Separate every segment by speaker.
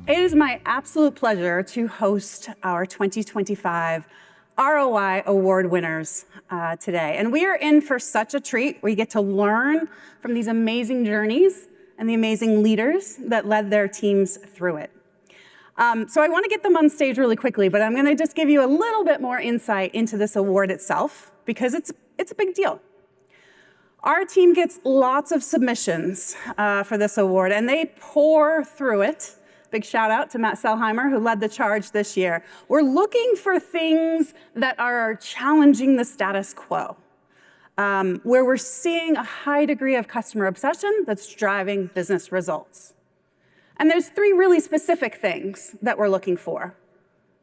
Speaker 1: It is my absolute pleasure to host our 2025 ROI Award winners today. And we are in for such a treat. We get to learn from these amazing journeys and the amazing leaders that led their teams through it. So I want to get them on stage really quickly, but I'm going to just give you a little bit more insight into this award itself, because it's a big deal. Our team gets lots of submissions for this award, and they pour through it. Big shout out to Matt Selheimer, who led the charge this year. We're looking for things that are challenging the status quo, where we're seeing a high degree of customer obsession that's driving business results. And there's three really specific things that we're looking for.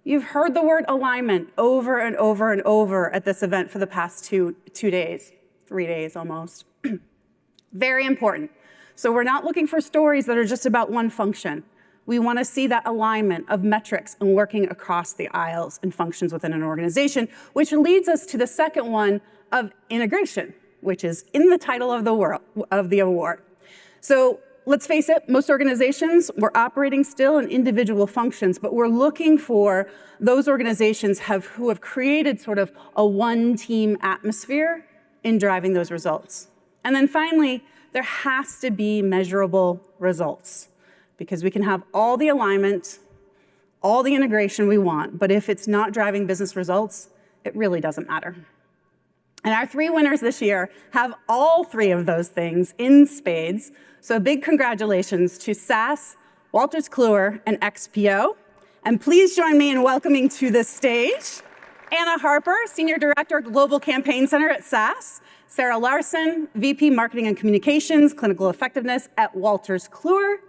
Speaker 1: You've heard the word alignment over and over and over at this event for the past two days. 3 days almost. Very important. So we're not looking for stories that are just about one function. We want to see that alignment of metrics and working across the aisles and functions within an organization, which leads us to the second one of integration, which is in the title of the award. So let's face it, most organizations, we're operating still in individual functions, but we're looking for those organizations who have created sort of a one-team atmosphere in driving those results. And then finally, there has to be measurable results, because we can have all the alignment, all the integration we want, but if it's not driving business results, it really doesn't matter. And our three winners this year have all three of those things in spades. So big congratulations to SAS, Wolters Kluwer, and XPO. And please join me in welcoming to the stage Anna Harper, Senior Director, Global Campaign Center at SAS, Sarah Larson, VP Marketing and Communications, Clinical Effectiveness at Wolters Kluwer,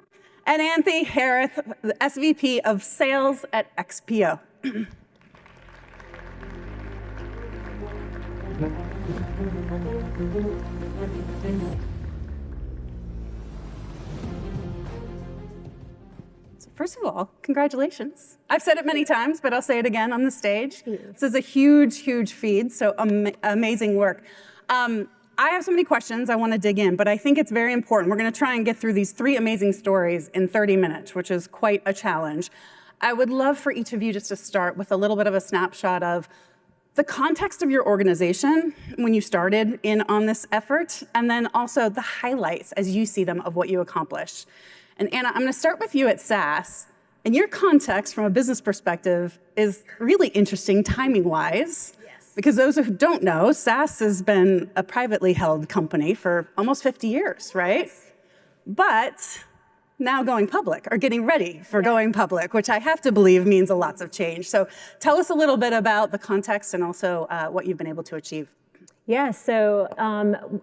Speaker 1: and Anthony Harris, the SVP of Sales at XPO. First of all, congratulations. I've said it many times, but I'll say it again on the stage. This is a huge, huge feed, so amazing work. I have so many questions I want to dig in, but I think it's very important. We're going to try and get through these three amazing stories in 30 minutes, which is quite a challenge. I would love for each of you just to start with a little bit of a snapshot of the context of your organization when you started in on this effort, and then also the highlights as you see them of what you accomplished. And Anna, I'm going to start with you at SAS. And your context from a business perspective is really interesting timing-wise. Yes. Because those who don't know, SAS has been a privately held company for almost 50 years, right? Yes. But now going public, or getting ready for going public, which I have to believe means lots of change. So tell us a little bit about the context and also what you've been able to achieve.
Speaker 2: Yeah, so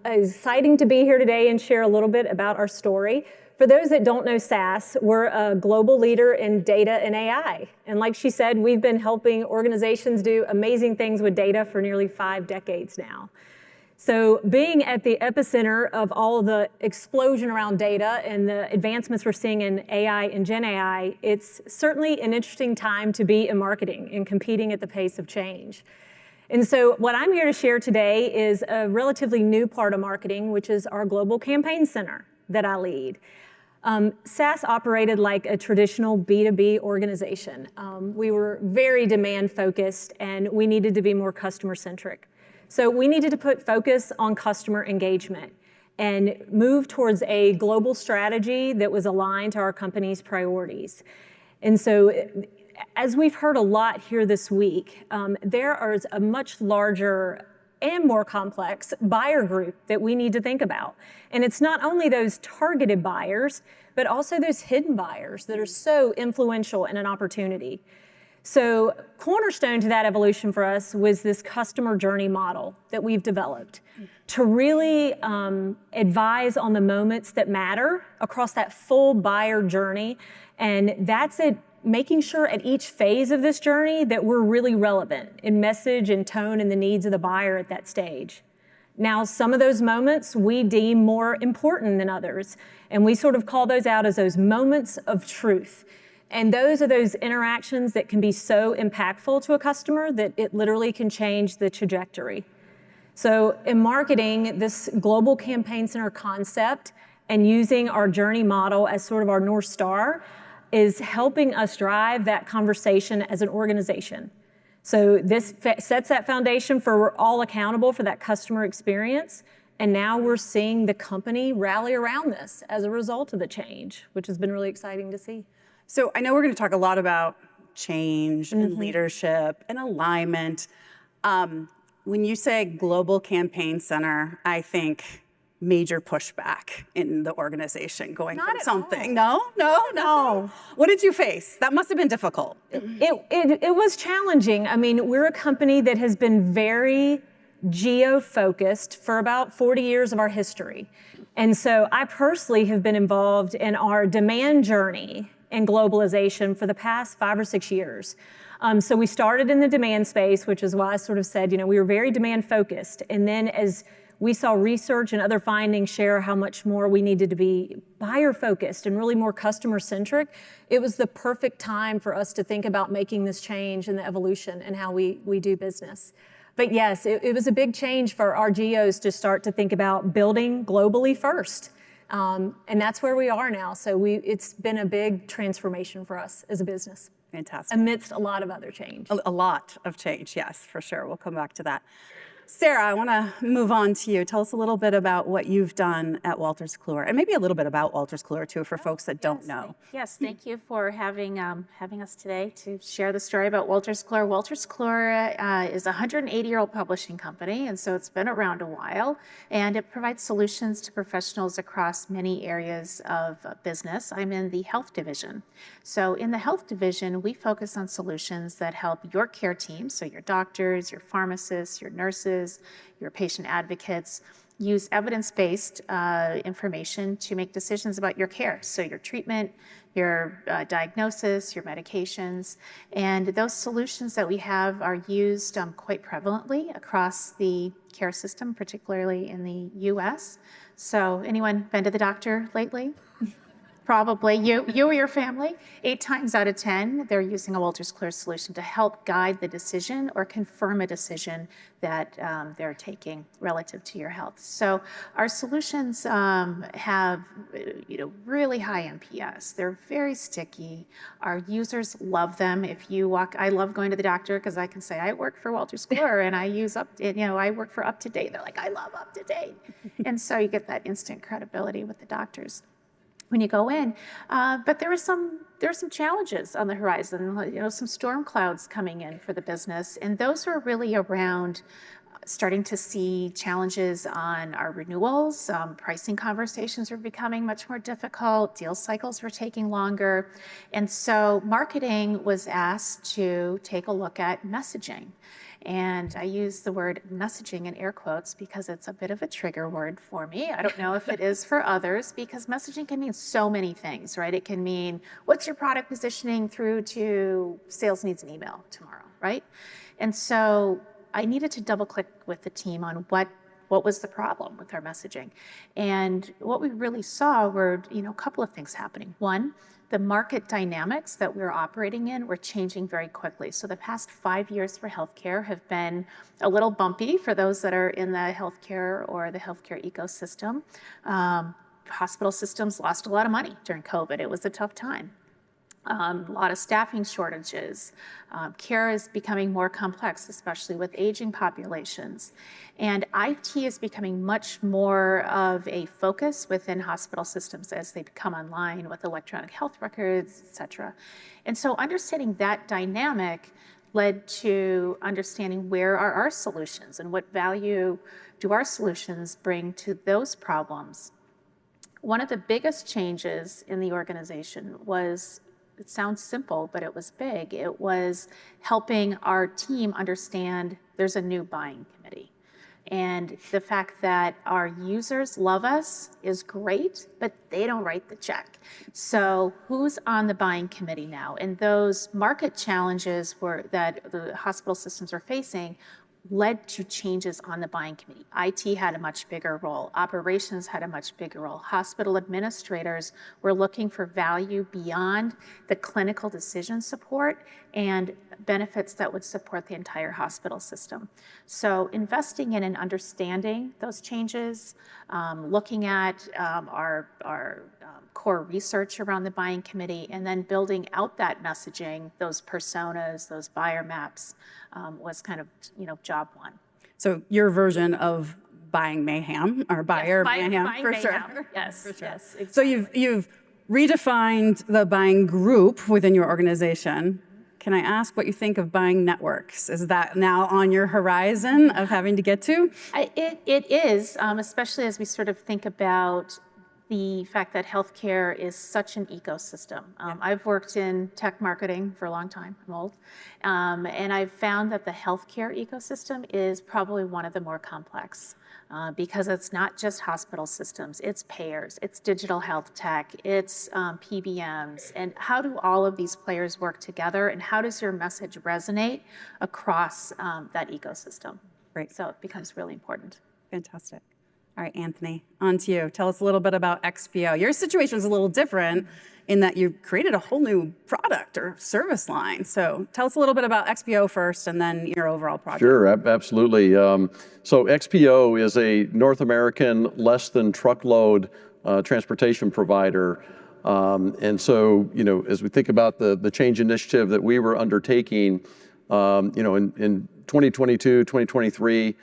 Speaker 2: exciting to be here today and share a little bit about our story. For those that don't know SAS, we're a global leader in data and AI. And like she said, we've been helping organizations do amazing things with data for nearly 5 decades now. So being at the epicenter of all of the explosion around data and the advancements we're seeing in AI and Gen AI, it's certainly an interesting time to be in marketing and competing at the pace of change. And so what I'm here to share today is a relatively new part of marketing, which is our Global Campaign Center that I lead. SAS operated like a traditional B2B organization. We were very demand focused and we needed to be more customer centric. So we needed to put focus on customer engagement and move towards a global strategy that was aligned to our company's priorities. And so as we've heard a lot here this week, there is a much larger and more complex buyer group that we need to think about. And it's not only those targeted buyers, but also those hidden buyers that are so influential in an opportunity. So cornerstone to that evolution for us was this customer journey model that we've developed to really advise on the moments that matter across that full buyer journey. And that's it. Making sure at each phase of this journey that we're really relevant in message and tone and the needs of the buyer at that stage. Now, some of those moments we deem more important than others, and we sort of call those out as those moments of truth. And those are those interactions that can be so impactful to a customer that it literally can change the trajectory. So in marketing, this global campaign center concept and using our journey model as sort of our North Star is helping us drive that conversation as an organization. So this sets that foundation for we're all accountable for that customer experience. And now we're seeing the company rally around this as a result of the change, which has been really exciting to see.
Speaker 1: So I know we're going to talk a lot about change and leadership and alignment. When you say global campaign center, I think major pushback in the organization going
Speaker 2: Not
Speaker 1: from
Speaker 2: at
Speaker 1: something.
Speaker 2: all.
Speaker 1: No. What did you face? That must have been difficult.
Speaker 2: It was challenging. I mean, we're a company that has been very geo-focused for about 40 years of our history. And so I personally have been involved in our demand journey and globalization for the past 5 or 6 years. So we started in the demand space, which is why I sort of said, we were very demand focused. And then as we saw research and other findings share how much more we needed to be buyer focused and really more customer centric, it was the perfect time for us to think about making this change in the evolution and how we do business. But yes, it was a big change for our geos to start to think about building globally first. And that's where we are now. So it's been a big transformation for us as a business.
Speaker 1: Fantastic.
Speaker 2: Amidst a lot of other change.
Speaker 1: A lot of change, yes, for sure. We'll come back to that. Sarah, I want to move on to you. Tell us a little bit about what you've done at Wolters Kluwer, and maybe a little bit about Wolters Kluwer too, for folks that don't know.
Speaker 3: Yes, thank you for having us today to share the story about Wolters Kluwer. Wolters Kluwer is a 180-year-old publishing company, and so it's been around a while, and it provides solutions to professionals across many areas of business. I'm in the health division. So in the health division, we focus on solutions that help your care team, so your doctors, your pharmacists, your nurses, your patient advocates, use evidence-based information to make decisions about your care. So your treatment, your diagnosis, your medications, and those solutions that we have are used quite prevalently across the care system, particularly in the US. So anyone been to the doctor lately? Probably you or your family. 8 times out of 10, they're using a Wolters Kluwer solution to help guide the decision or confirm a decision that they're taking relative to your health. So our solutions have really high NPS. They're very sticky. Our users love them. If you walk, I love going to the doctor because I can say I work for Wolters Kluwer and I use I work for Up to Date. They're like, I love Up to Date, and so you get that instant credibility with the doctors when you go in. But there are some challenges on the horizon, some storm clouds coming in for the business. And those are really around starting to see challenges on our renewals. Pricing conversations are becoming much more difficult. Deal cycles were taking longer. And so marketing was asked to take a look at messaging. And I use the word messaging in air quotes because it's a bit of a trigger word for me. I don't know if it is for others, because messaging can mean so many things, right? It can mean, what's your product positioning, through to sales needs an email tomorrow, right? And so I needed to double click with the team on what was the problem with our messaging. And what we really saw were, a couple of things happening. One, the market dynamics that we're operating in were changing very quickly. So the past 5 years for healthcare have been a little bumpy for those that are in the healthcare or the healthcare ecosystem. Hospital systems lost a lot of money during COVID. It was a tough time. A lot of staffing shortages. Care is becoming more complex, especially with aging populations. And IT is becoming much more of a focus within hospital systems as they come online with electronic health records, et cetera. And so understanding that dynamic led to understanding where are our solutions and what value do our solutions bring to those problems. One of the biggest changes in the organization was, it sounds simple, but it was big. It was helping our team understand there's a new buying committee. And the fact that our users love us is great, but they don't write the check. So who's on the buying committee now? And those market challenges that the hospital systems are facing led to changes on the buying committee. IT had a much bigger role. Operations had a much bigger role. Hospital administrators were looking for value beyond the clinical decision support and benefits that would support the entire hospital system. So investing in and understanding those changes, looking at our core research around the buying committee, and then building out that messaging, those personas, those buyer maps, was kind of, job one.
Speaker 1: So your version of buying mayhem, or buyer mayhem,
Speaker 3: buying
Speaker 1: for
Speaker 3: mayhem.
Speaker 1: sure.
Speaker 3: Yes,
Speaker 1: For sure.
Speaker 3: yes, exactly.
Speaker 1: So you've redefined the buying group within your organization. Can I ask what you think of buying networks? Is that now on your horizon of having to get to?
Speaker 3: It is, especially as we sort of think about the fact that healthcare is such an ecosystem. I've worked in tech marketing for a long time, I'm old, and I've found that the healthcare ecosystem is probably one of the more complex. Because it's not just hospital systems, it's payers, it's digital health tech, it's PBMs, and how do all of these players work together, and how does your message resonate across that ecosystem?
Speaker 1: Great.
Speaker 3: So it becomes really important.
Speaker 1: Fantastic. All right, Anthony, on to you. Tell us a little bit about XPO. Your situation is a little different in that you created a whole new product or service line. So tell us a little bit about XPO first, and then your overall project.
Speaker 4: Sure, absolutely. So XPO is a North American less than truckload transportation provider. And so, as we think about the change initiative that we were undertaking, in 2022, 2023,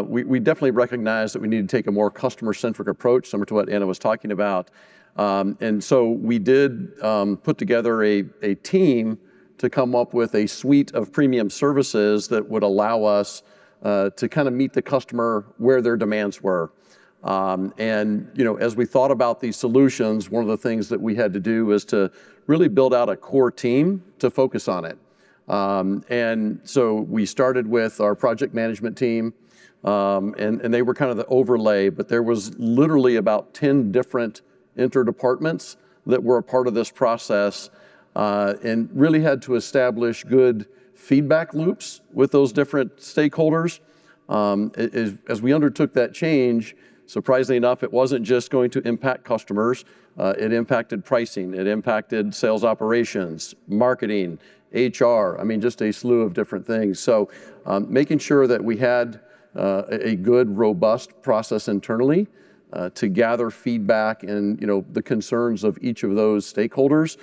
Speaker 4: we definitely recognized that we needed to take a more customer-centric approach, similar to what Anna was talking about. And so we did put together a team to come up with a suite of premium services that would allow us to kind of meet the customer where their demands were. And as we thought about these solutions, one of the things that we had to do was to really build out a core team to focus on it. And so we started with our project management team, and they were kind of the overlay, but there was literally about 10 different interdepartments that were a part of this process, and really had to establish good feedback loops with those different stakeholders. As we undertook that change, surprisingly enough, it wasn't just going to impact customers, it impacted pricing, it impacted sales operations, marketing, HR, just a slew of different things. So making sure that we had a good, robust process internally to gather feedback and the concerns of each of those stakeholders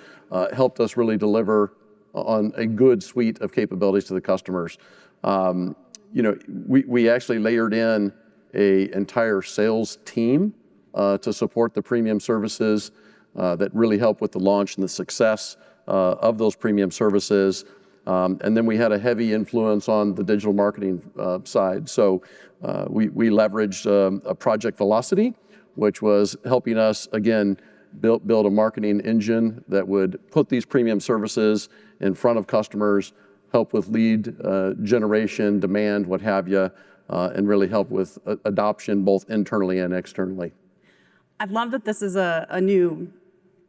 Speaker 4: helped us really deliver on a good suite of capabilities to the customers. We actually layered in an entire sales team to support the premium services that really help with the launch and the success of those premium services. And then we had a heavy influence on the digital marketing side. So we leveraged a Project Velocity, which was helping us, again, build a marketing engine that would put these premium services in front of customers, help with lead generation, demand, what have you, and really help with adoption both internally and externally.
Speaker 1: I love that this is a new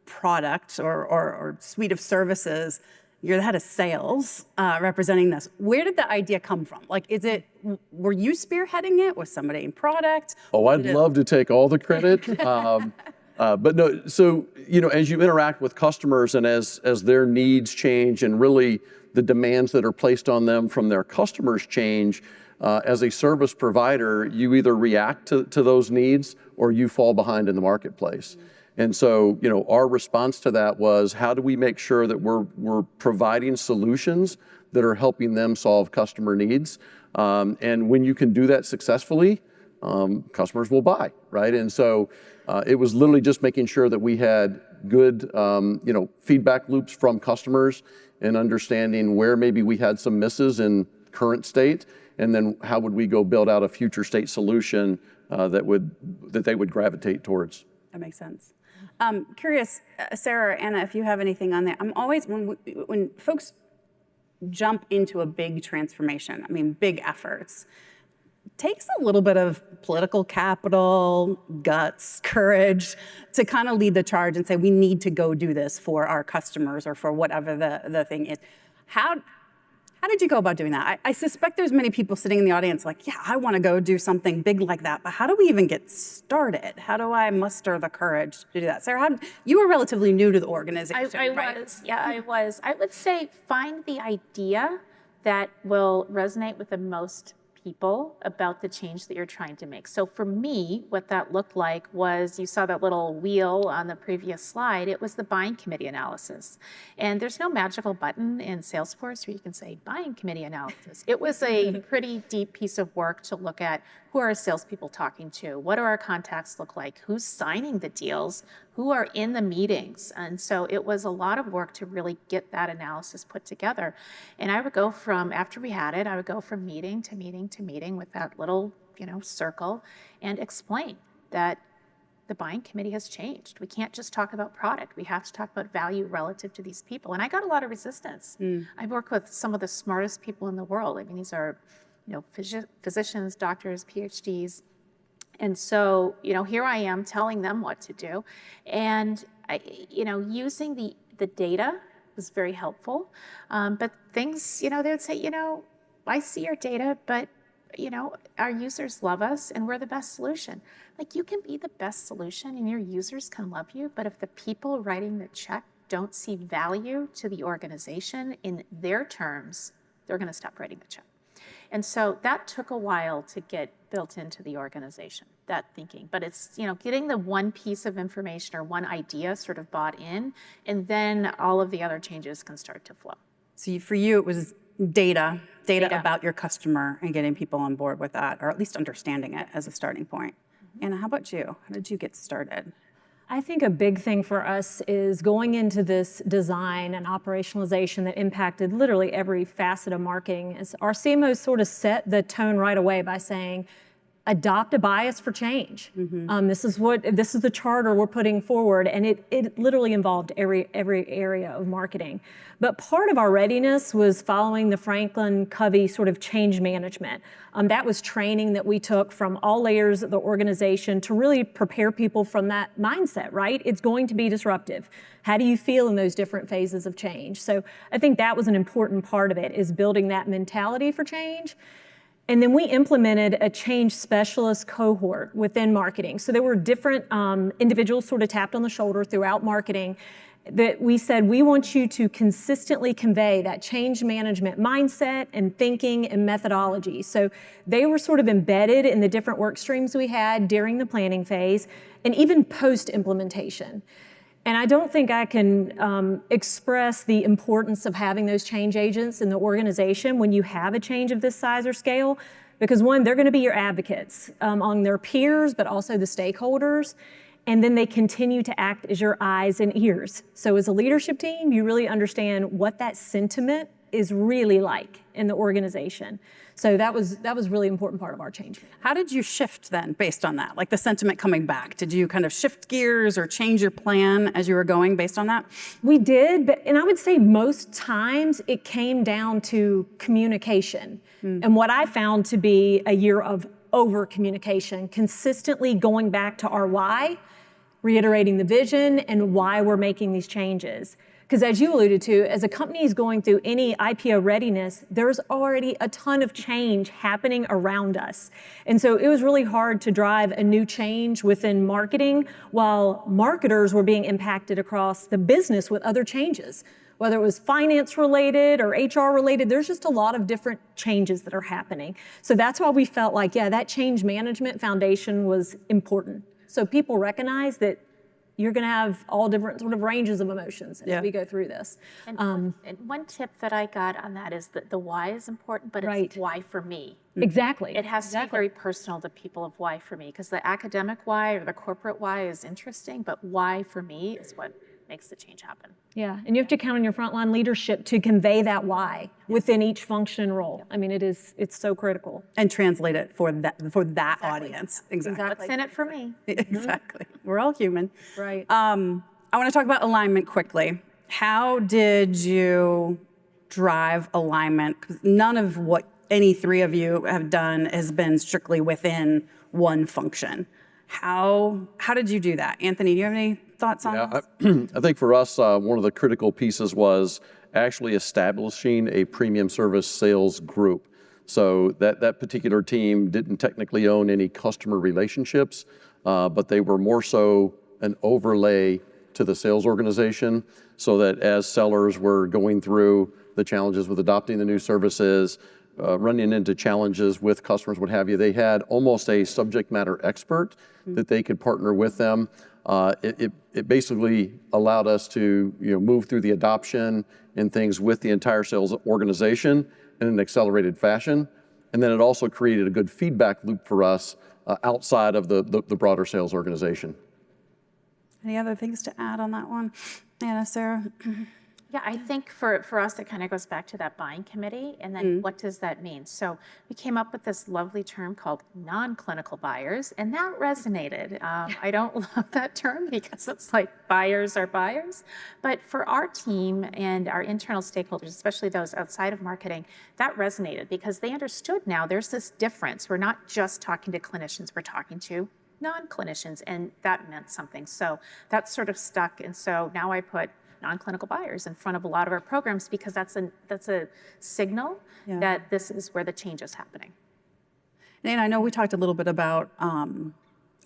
Speaker 1: product or suite of services. You're the head of sales representing this. Where did the idea come from? Were you spearheading it? Was somebody in product?
Speaker 4: Oh, I'd love to take all the credit. But no, so, as you interact with customers and as their needs change and really the demands that are placed on them from their customers change, as a service provider, you either react to those needs or you fall behind in the marketplace. And so, our response to that was, how do we make sure that we're providing solutions that are helping them solve customer needs? And when you can do that successfully, customers will buy, right? And so it was literally just making sure that we had good, feedback loops from customers and understanding where maybe we had some misses in current state, and then how would we go build out a future state solution that they would gravitate towards.
Speaker 1: That makes sense. Curious, Sarah or Anna, if you have anything on that. I'm always, when folks jump into a big transformation, big efforts, it takes a little bit of political capital, guts, courage to kind of lead the charge and say, we need to go do this for our customers or for whatever the thing is. How How did you go about doing that? I suspect there's many people sitting in the audience like, yeah, I want to go do something big like that, but how do we even get started? How do I muster the courage to do that? Sarah, you were relatively new to the organization, right?
Speaker 3: I was. I would say find the idea that will resonate with the most people about the change that you're trying to make. So for me, what that looked like was, you saw that little wheel on the previous slide, it was the buying committee analysis. And there's no magical button in Salesforce where you can say buying committee analysis. It was a pretty deep piece of work to look at who are our salespeople talking to, what do our contacts look like, who's signing the deals, who are in the meetings. And so it was a lot of work to really get that analysis put together. And I would go from, after we had it, I would go from meeting to meeting to meeting with that little, circle and explain that the buying committee has changed. We can't just talk about product. We have to talk about value relative to these people. And I got a lot of resistance. I work with some of the smartest people in the world. I mean, these are, physicians, doctors, PhDs. And so, here I am telling them what to do. And, using the data was very helpful. But things, they would say, I see your data, but, our users love us and we're the best solution. Like, you can be the best solution and your users can love you, but if the people writing the check don't see value to the organization in their terms, they're going to stop writing the check. And so that took a while to get built into the organization, that thinking. But it's, getting the one piece of information or one idea sort of bought in, and then all of the other changes can start to flow.
Speaker 1: So for you, it was data about your customer and getting people on board with that, or at least understanding it as a starting point. Anna, how about you? How did you get started?
Speaker 2: I think a big thing for us is going into this design and operationalization that impacted literally every facet of marketing. Is our CMOs sort of set the tone right away by saying, adopt a bias for change. This is the charter we're putting forward, and it literally involved every area of marketing. But part of our readiness was following the Franklin Covey sort of change management. That was training that we took from all layers of the organization to really prepare people from that mindset, right? It's going to be disruptive. How do you feel in those different phases of change? So I think that was an important part of it, is building that mentality for change. And then we implemented a change specialist cohort within marketing. So there were different individuals sort of tapped on the shoulder throughout marketing that we said, we want you to consistently convey that change management mindset and thinking and methodology. So they were sort of embedded in the different work streams we had during the planning phase and even post-implementation. And I don't think I can express the importance of having those change agents in the organization when you have a change of this size or scale, because one, they're going to be your advocates on their peers, but also the stakeholders. And then they continue to act as your eyes and ears. So as a leadership team, you really understand what that sentiment is really like in the organization. So that was really important part of our change.
Speaker 1: How did you shift then based on that? Like the sentiment coming back, did you kind of shift gears or change your plan as you were going based on that?
Speaker 2: We did, and I would say most times it came down to communication. And what I found to be a year of over communication, consistently going back to our why, reiterating the vision and why we're making these changes. Because as you alluded to, as a company is going through any IPO readiness, there's already a ton of change happening around us. And so it was really hard to drive a new change within marketing while marketers were being impacted across the business with other changes. Whether it was finance related or HR related, there's just a lot of different changes that are happening. So that's why we felt like, that change management foundation was important. So people recognize that you're going to have all different sort of ranges of emotions as we go through this.
Speaker 3: And one tip that I got on that is that the why is important, but it's why for me.
Speaker 2: Exactly.
Speaker 3: It has to be very personal to people of why for me, because the academic why or the corporate why is interesting, but why for me is what makes the change happen.
Speaker 2: Yeah, and you have to count on your frontline leadership to convey that why within each function and role. I mean, it's so critical.
Speaker 1: And translate it for that audience. Exactly.
Speaker 3: What's in it for me?
Speaker 1: Exactly. We're all human.
Speaker 2: Right.
Speaker 1: I want to talk about alignment quickly. How did you drive alignment? 'Cause none of what any three of you have done has been strictly within one function. How did you do that? Anthony, do you have any thoughts on this?
Speaker 4: I think for us, one of the critical pieces was actually establishing a premium service sales group. So that particular team didn't technically own any customer relationships, but they were more so an overlay to the sales organization, so that as sellers were going through the challenges with adopting the new services, running into challenges with customers, what have you, they had almost a subject matter expert that they could partner with them. It basically allowed us to move through the adoption and things with the entire sales organization in an accelerated fashion. And then it also created a good feedback loop for us outside of the broader sales organization.
Speaker 1: Any other things to add on that one? Anna, Sarah?
Speaker 3: Yeah, I think for us, it kind of goes back to that buying committee, and then what does that mean? So we came up with this lovely term called non-clinical buyers, and that resonated. I don't love that term because it's like buyers are buyers, but for our team and our internal stakeholders, especially those outside of marketing, that resonated because they understood now there's this difference. We're not just talking to clinicians, we're talking to non-clinicians, and that meant something. So that sort of stuck, and so now I put non-clinical buyers in front of a lot of our programs because that's a signal that this is where the change is happening.
Speaker 1: And I know we talked a little bit about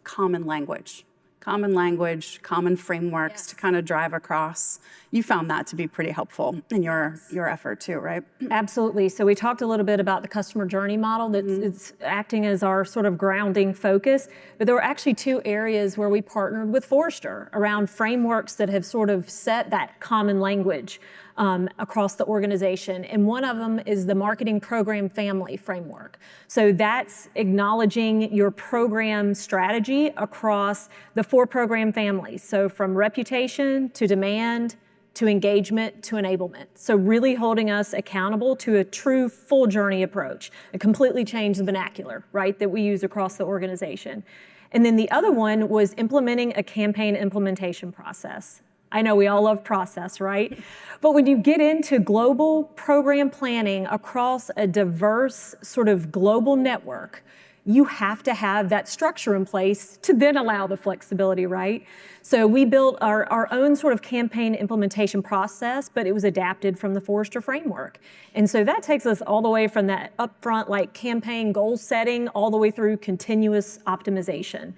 Speaker 1: common language, common frameworks to kind of drive across. You found that to be pretty helpful in your effort too, right?
Speaker 2: Absolutely. So we talked a little bit about the customer journey model that's acting as our sort of grounding focus, but there were actually two areas where we partnered with Forrester around frameworks that have sort of set that common language across the organization. And one of them is the marketing program family framework. So that's acknowledging your program strategy across the 4 program families. So from reputation to demand to engagement to enablement. So really holding us accountable to a true full journey approach, a completely changed vernacular, right, that we use across the organization. And then the other one was implementing a campaign implementation process. I know we all love process, right? But when you get into global program planning across a diverse sort of global network, you have to have that structure in place to then allow the flexibility, right? So we built our own sort of campaign implementation process, but it was adapted from the Forrester framework. And so that takes us all the way from that upfront like campaign goal setting all the way through continuous optimization.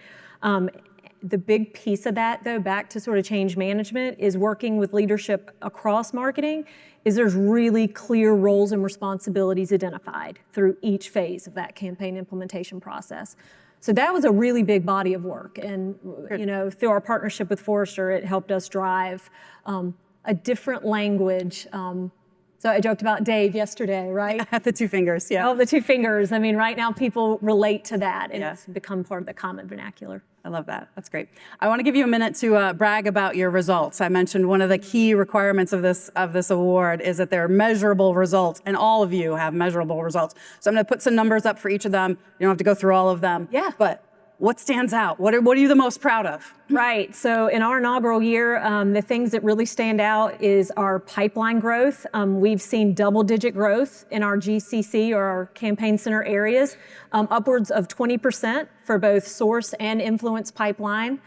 Speaker 2: The big piece of that, though, back to sort of change management, is working with leadership across marketing, is there's really clear roles and responsibilities identified through each phase of that campaign implementation process. So that was a really big body of work. And through our partnership with Forrester, it helped us drive a different language. So I joked about Dave yesterday, right?
Speaker 1: The 2 fingers, yeah.
Speaker 2: Oh, the 2 fingers. I mean, right now people relate to that, and it's become part of the common vernacular.
Speaker 1: I love that. That's great. I want to give you a minute to brag about your results. I mentioned one of the key requirements of this award is that there are measurable results, and all of you have measurable results. So I'm going to put some numbers up for each of them. You don't have to go through all of them.
Speaker 2: Yeah.
Speaker 1: But what stands out? What are you the most proud of?
Speaker 2: Right. So in our inaugural year, the things that really stand out is our pipeline growth. We've seen double-digit growth in our GCC or our campaign center areas, upwards of 20% for both source and influence pipeline.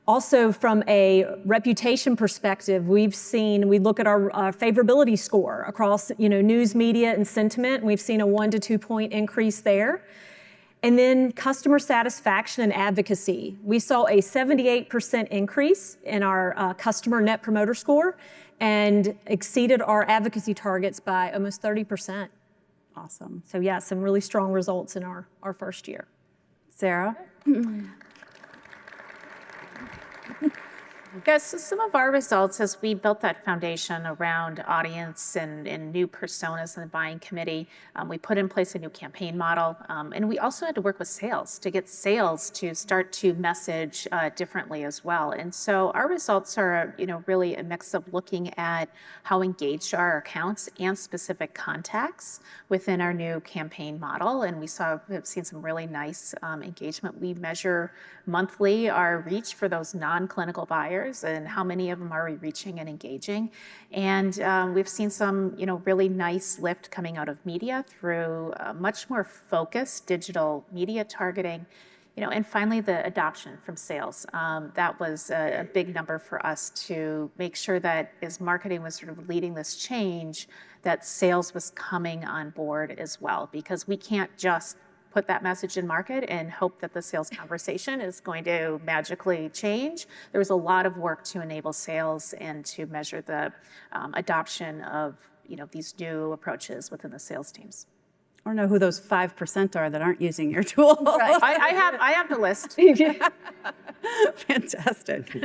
Speaker 2: Also, from a reputation perspective, we look at our favorability score across news, media, and sentiment, and we've seen a 1 to 2 point increase there. And then customer satisfaction and advocacy. We saw a 78% increase in our customer net promoter score and exceeded our advocacy targets by almost 30%.
Speaker 1: Awesome.
Speaker 2: So yeah, some really strong results in our first year.
Speaker 1: Sarah?
Speaker 3: Yes, so some of our results as we built that foundation around audience and new personas in the buying committee, we put in place a new campaign model, and we also had to work with sales to get sales to start to message differently as well. And so our results are, really a mix of looking at how engaged our accounts and specific contacts within our new campaign model, and we've seen some really nice engagement. We measure monthly our reach for those non-clinical buyers and how many of them are we reaching and engaging. And we've seen some, really nice lift coming out of media through much more focused digital media targeting And finally, the adoption from sales. That was a big number for us to make sure that as marketing was sort of leading this change, that sales was coming on board as well, because we can't just put that message in market and hope that the sales conversation is going to magically change. There was a lot of work to enable sales and to measure the adoption of these new approaches within the sales teams.
Speaker 1: I don't know who those 5% are that aren't using your tool.
Speaker 3: Right. I have the list.
Speaker 1: Fantastic.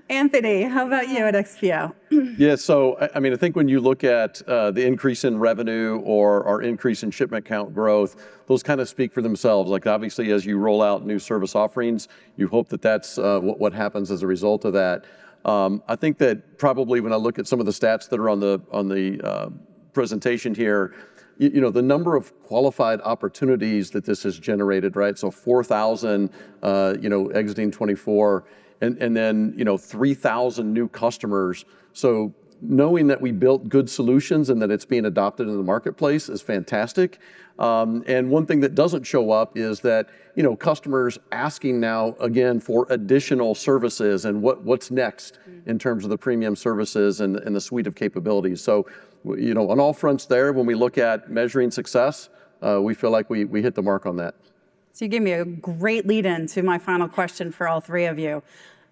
Speaker 1: Anthony, how about you at XPO?
Speaker 4: Yeah, so I mean, I think when you look at the increase in revenue or our increase in shipment count growth, those kind of speak for themselves. Like obviously, as you roll out new service offerings, you hope that that's what happens as a result of that. I think that probably when I look at some of the stats that are on the presentation here, the number of qualified opportunities that this has generated, right? So 4,000, exiting 24, and then 3,000 new customers. So knowing that we built good solutions and that it's being adopted in the marketplace is fantastic. And one thing that doesn't show up is that customers asking now again for additional services and what's next in terms of the premium services and the suite of capabilities. So on all fronts there, when we look at measuring success, we feel like we hit the mark on that.
Speaker 1: So you gave me a great lead in to my final question for all three of you.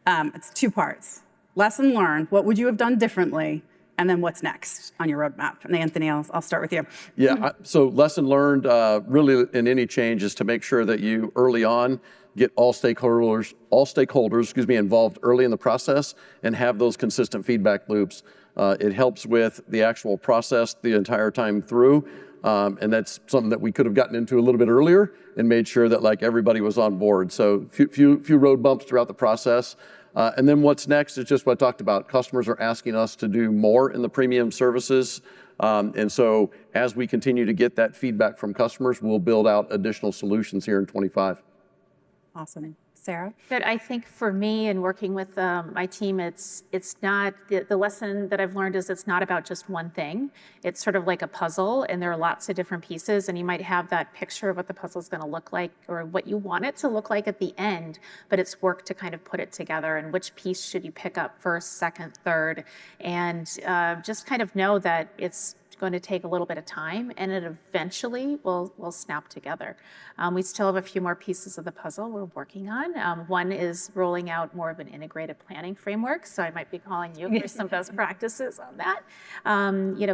Speaker 1: It's two parts. Lesson learned, what would you have done differently? And then what's next on your roadmap? And Anthony, I'll start with you.
Speaker 4: Yeah, so lesson learned really in any change is to make sure that you early on get all stakeholders, involved early in the process and have those consistent feedback loops. It helps with the actual process the entire time through. And that's something that we could have gotten into a little bit earlier and made sure that like everybody was on board. So few road bumps throughout the process. And then what's next is just what I talked about. Customers are asking us to do more in the premium services. And so as we continue to get that feedback from customers, we'll build out additional solutions here in 25.
Speaker 1: Awesome. Sarah?
Speaker 3: But I think for me and working with my team, it's not, the lesson that I've learned is it's not about just one thing. It's sort of like a puzzle, and there are lots of different pieces, and you might have that picture of what the puzzle is going to look like or what you want it to look like at the end, but it's work to kind of put it together and which piece should you pick up first, second, third, and just kind of know that it's going to take a little bit of time, and it eventually will snap together. We still have a few more pieces of the puzzle we're working on. One is rolling out more of an integrated planning framework, so I might be calling you for some best practices on that.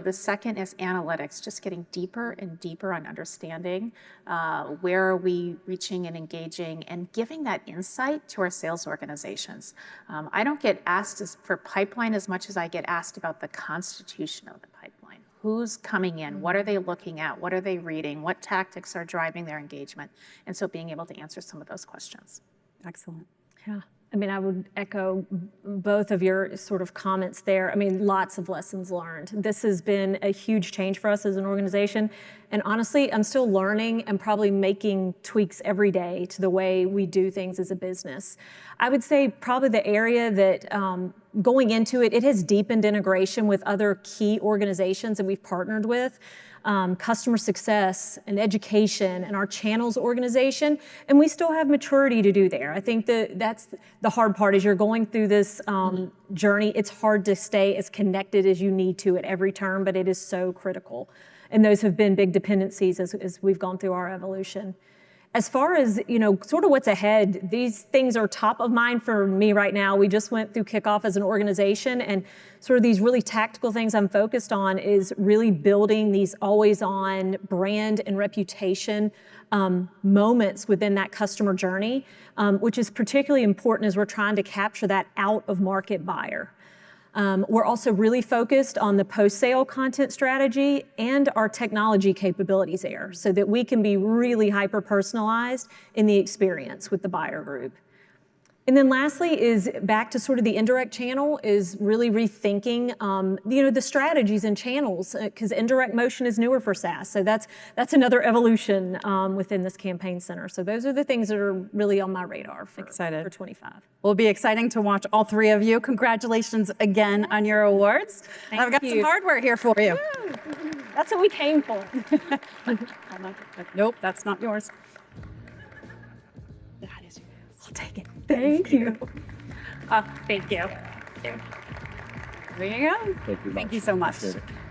Speaker 3: The second is analytics, just getting deeper and deeper on understanding where are we reaching and engaging and giving that insight to our sales organizations. I don't get asked for pipeline as much as I get asked about the constitution of the pipeline. Who's coming in? What are they looking at? What are they reading? What tactics are driving their engagement? And so being able to answer some of those questions.
Speaker 1: Excellent.
Speaker 2: Yeah. I mean, I would echo both of your sort of comments there. I mean, lots of lessons learned. This has been a huge change for us as an organization. And honestly, I'm still learning and probably making tweaks every day to the way we do things as a business. I would say probably the area that going into it has deepened integration with other key organizations that we've partnered with. Customer success and education and our channels organization, and we still have maturity to do there. I think that's the hard part. As you're going through this journey, it's hard to stay as connected as you need to at every turn, but it is so critical. And those have been big dependencies as we've gone through our evolution. As far as, sort of what's ahead, these things are top of mind for me right now. We just went through kickoff as an organization, and sort of these really tactical things I'm focused on is really building these always-on brand and reputation moments within that customer journey, which is particularly important as we're trying to capture that out-of-market buyer. We're also really focused on the post-sale content strategy and our technology capabilities there so that we can be really hyper-personalized in the experience with the buyer group. And then lastly is back to sort of the indirect channel is really rethinking, the strategies and channels because indirect motion is newer for SaaS. So that's another evolution within this campaign center. So those are the things that are really on my radar for 25.
Speaker 1: Will be exciting to watch all three of you. Congratulations again on your awards. I've got some hardware here for you.
Speaker 2: Woo! That's what we came for.
Speaker 1: Nope, that's not yours. Got it.
Speaker 2: Thank you.
Speaker 3: Oh, thank you.
Speaker 1: There you go.
Speaker 4: Thank you much.
Speaker 1: Thank you so much.
Speaker 4: Appreciate it.